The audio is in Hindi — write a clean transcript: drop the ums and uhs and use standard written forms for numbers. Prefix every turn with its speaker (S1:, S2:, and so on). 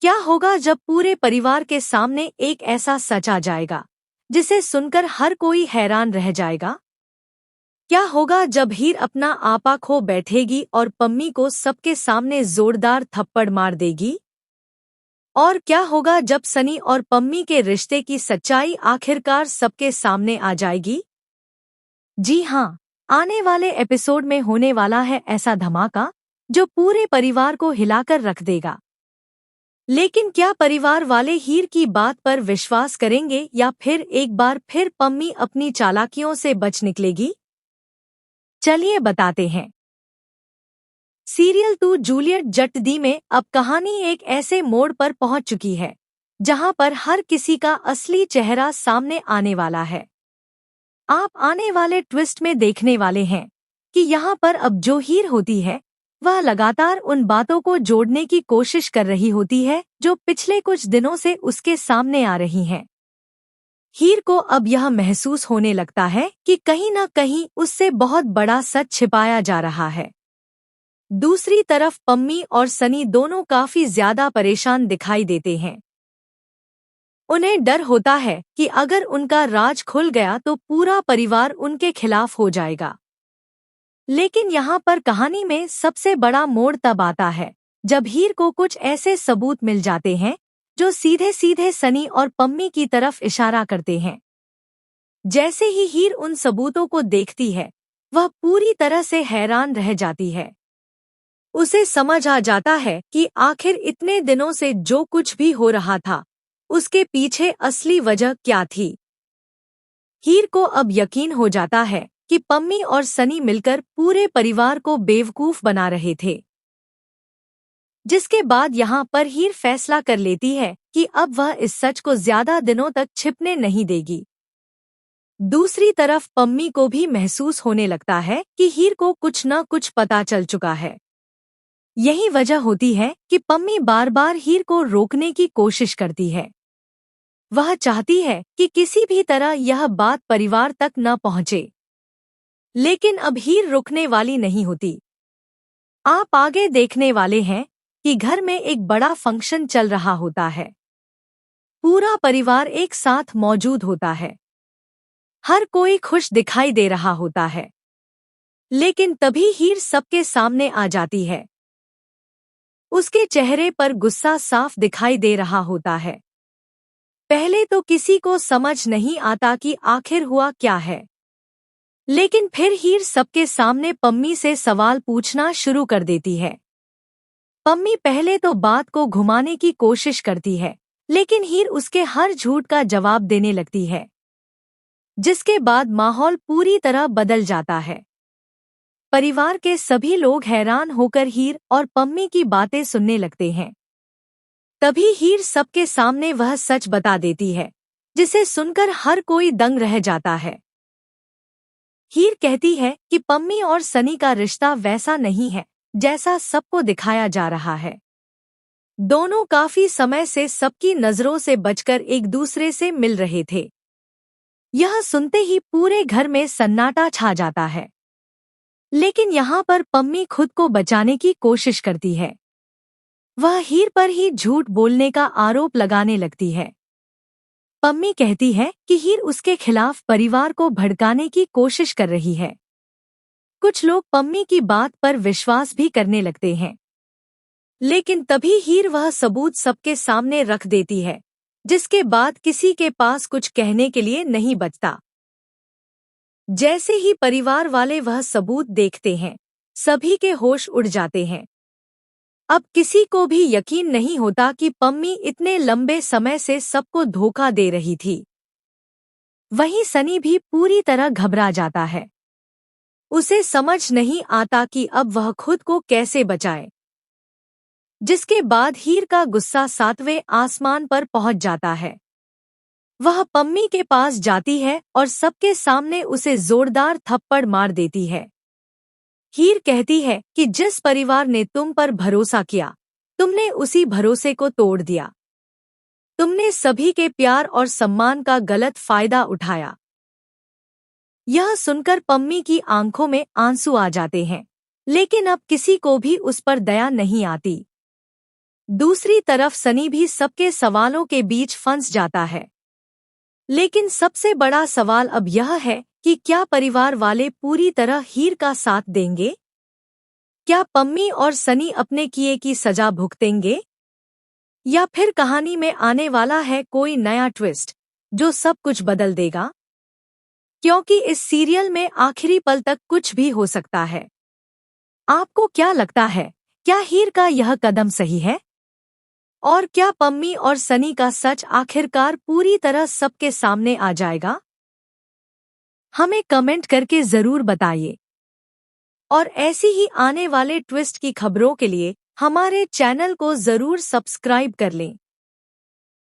S1: क्या होगा जब पूरे परिवार के सामने एक ऐसा सच आ जाएगा जिसे सुनकर हर कोई हैरान रह जाएगा? क्या होगा जब हीर अपना आपा खो बैठेगी और पम्मी को सबके सामने जोरदार थप्पड़ मार देगी? और क्या होगा जब सनी और पम्मी के रिश्ते की सच्चाई आखिरकार सबके सामने आ जाएगी? जी हाँ, आने वाले एपिसोड में होने वाला है ऐसा धमाका जो पूरे परिवार को हिलाकर रख देगा। लेकिन क्या परिवार वाले हीर की बात पर विश्वास करेंगे या फिर एक बार फिर पम्मी अपनी चालाकियों से बच निकलेगी? चलिए बताते हैं। सीरियल 2 जूलियट जट दी में अब कहानी एक ऐसे मोड़ पर पहुंच चुकी है जहां पर हर किसी का असली चेहरा सामने आने वाला है। आप आने वाले ट्विस्ट में देखने वाले हैं कि यहाँ पर अब जो हीर होती है वह लगातार उन बातों को जोड़ने की कोशिश कर रही होती है जो पिछले कुछ दिनों से उसके सामने आ रही हैं। हीर को अब यह महसूस होने लगता है कि कहीं न कहीं उससे बहुत बड़ा सच छिपाया जा रहा है। दूसरी तरफ पम्मी और सनी दोनों काफी ज्यादा परेशान दिखाई देते हैं। उन्हें डर होता है कि अगर उनका राज खुल गया तो पूरा परिवार उनके खिलाफ हो जाएगा। लेकिन यहाँ पर कहानी में सबसे बड़ा मोड़ तब आता है जब हीर को कुछ ऐसे सबूत मिल जाते हैं जो सीधे सीधे सनी और पम्मी की तरफ इशारा करते हैं। जैसे ही हीर उन सबूतों को देखती है वह पूरी तरह से हैरान रह जाती है। उसे समझ आ जाता है कि आखिर इतने दिनों से जो कुछ भी हो रहा था उसके पीछे असली वजह क्या थी। हीर को अब यकीन हो जाता है कि पम्मी और सनी मिलकर पूरे परिवार को बेवकूफ बना रहे थे। जिसके बाद यहाँ पर हीर फैसला कर लेती है कि अब वह इस सच को ज्यादा दिनों तक छिपने नहीं देगी। दूसरी तरफ पम्मी को भी महसूस होने लगता है कि हीर को कुछ न कुछ पता चल चुका है। यही वजह होती है कि पम्मी बार बार हीर को रोकने की कोशिश करती है। वह चाहती है कि किसी भी तरह यह बात परिवार तक न पहुंचे। लेकिन अब हीर रुकने वाली नहीं होती। आप आगे देखने वाले हैं कि घर में एक बड़ा फंक्शन चल रहा होता है। पूरा परिवार एक साथ मौजूद होता है। हर कोई खुश दिखाई दे रहा होता है। लेकिन तभी हीर सबके सामने आ जाती है। उसके चेहरे पर गुस्सा साफ दिखाई दे रहा होता है। पहले तो किसी को समझ नहीं आता कि आखिर हुआ क्या है। लेकिन फिर हीर सबके सामने पम्मी से सवाल पूछना शुरू कर देती है। पम्मी पहले तो बात को घुमाने की कोशिश करती है, लेकिन हीर उसके हर झूठ का जवाब देने लगती है। जिसके बाद माहौल पूरी तरह बदल जाता है। परिवार के सभी लोग हैरान होकर हीर और पम्मी की बातें सुनने लगते हैं। तभी हीर सबके सामने वह सच बता देती है जिसे सुनकर हर कोई दंग रह जाता है। हीर कहती है कि पम्मी और सनी का रिश्ता वैसा नहीं है जैसा सबको दिखाया जा रहा है। दोनों काफी समय से सबकी नजरों से बचकर एक दूसरे से मिल रहे थे। यह सुनते ही पूरे घर में सन्नाटा छा जाता है। लेकिन यहाँ पर पम्मी खुद को बचाने की कोशिश करती है। वह हीर पर ही झूठ बोलने का आरोप लगाने लगती है। पम्मी कहती है कि हीर उसके खिलाफ परिवार को भड़काने की कोशिश कर रही है। कुछ लोग पम्मी की बात पर विश्वास भी करने लगते हैं। लेकिन तभी हीर वह सबूत सबके सामने रख देती है, जिसके बाद किसी के पास कुछ कहने के लिए नहीं बचता। जैसे ही परिवार वाले वह सबूत देखते हैं, सभी के होश उड़ जाते हैं। अब किसी को भी यकीन नहीं होता कि पम्मी इतने लंबे समय से सबको धोखा दे रही थी। वहीं सनी भी पूरी तरह घबरा जाता है। उसे समझ नहीं आता कि अब वह खुद को कैसे बचाए। जिसके बाद हीर का गुस्सा 7वें आसमान पर पहुंच जाता है। वह पम्मी के पास जाती है और सबके सामने उसे जोरदार थप्पड़ मार देती है। हीर कहती है कि जिस परिवार ने तुम पर भरोसा किया, तुमने उसी भरोसे को तोड़ दिया। तुमने सभी के प्यार और सम्मान का गलत फायदा उठाया। यह सुनकर पम्मी की आंखों में आंसू आ जाते हैं, लेकिन अब किसी को भी उस पर दया नहीं आती। दूसरी तरफ सनी भी सबके सवालों के बीच फंस जाता है। लेकिन सबसे बड़ा सवाल अब यह है कि क्या परिवार वाले पूरी तरह हीर का साथ देंगे? क्या पम्मी और सनी अपने किए की सजा भुगतेंगे? या फिर कहानी में आने वाला है कोई नया ट्विस्ट जो सब कुछ बदल देगा? क्योंकि इस सीरियल में आखिरी पल तक कुछ भी हो सकता है। आपको क्या लगता है, क्या हीर का यह कदम सही है? और क्या पम्मी और सनी का सच आखिरकार पूरी तरह सबके सामने आ जाएगा? हमें कमेंट करके जरूर बताइए। और ऐसी ही आने वाले ट्विस्ट की खबरों के लिए हमारे चैनल को जरूर सब्सक्राइब कर लें।